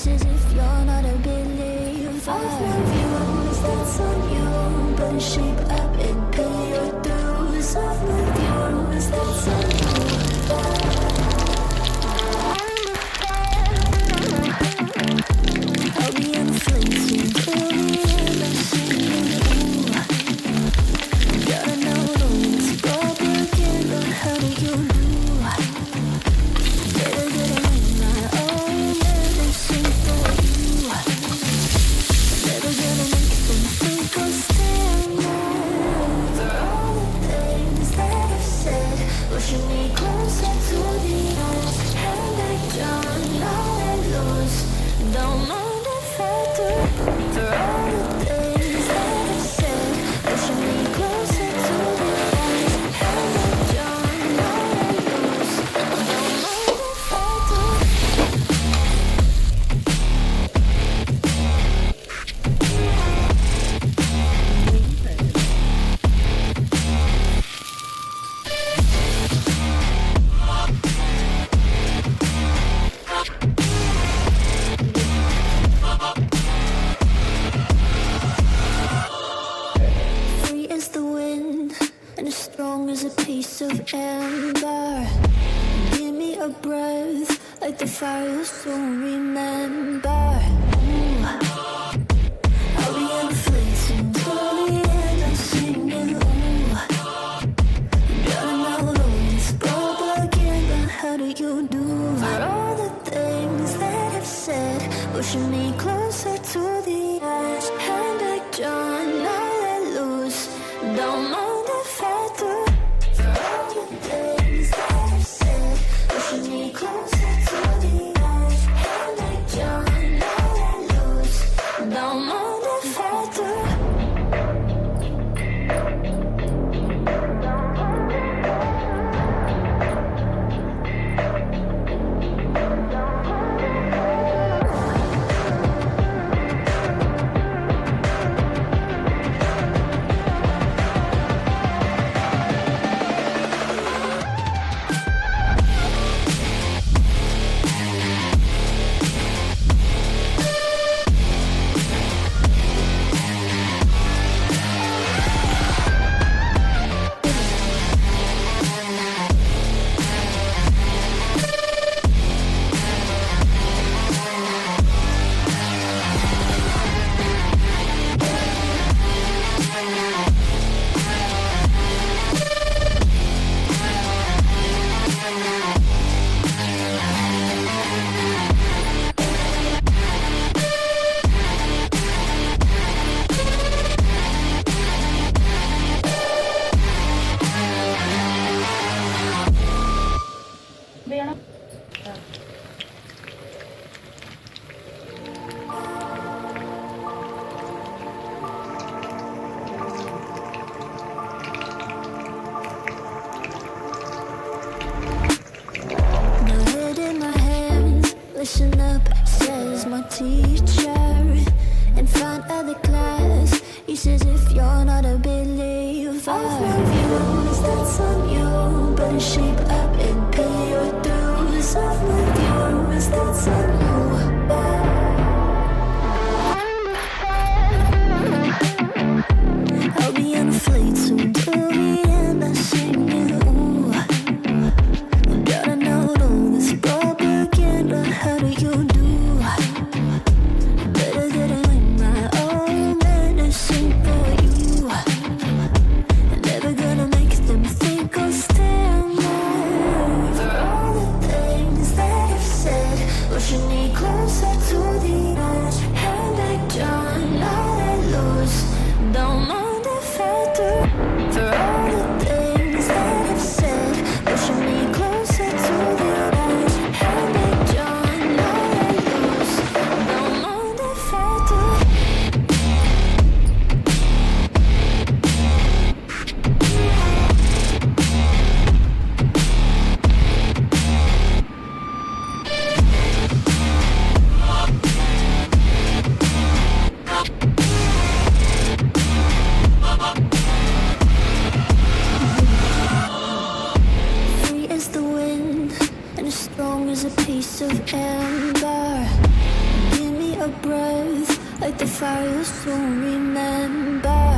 as if you're not a believer. I'll love you, is that's on you. Better shape up and pay your dues. I'll love you, is that's on you. I'll be inflating till the end. I'm singing, ooh. Gotta know those propaganda. How do you do? Better get in my own bed and sing for you. Never gonna make them think I'll stand there. For all the things that I've said, pushing me closer to the edge. And I don't know I lose. Don't mind if I do. For all the things that I've said, pushing me closer to the edge. And I don't know I lose. Don't mind if I do. Free as the wind and as strong as a piece of amber. Give me a breath like the fire you'll soon remember. Ooh. I'll be inflating till the end. I'm singing, ooh. Gotta know those propaganda. How do you do? For all the things that I've said, pushing me closer to the edge. And I don't know I lose. Don't mind if I do. For all the things that I've said, pushing me closer to the edge. And I don't know I lose. Don't mind if I do. My head in my hands, listen up, says my teacher. In front of the class, he says if you're not a believer. I'll love you, is that's on you. Better shape up and pay your dues. I'll love you, is that's on you. I'll be inflating till the end. I'm singing, ooh. Gotta know those propaganda. How do you do? Better get in my own bed and sing for you. Never gonna make them think I'll stand there. like the fire you'll soon remember.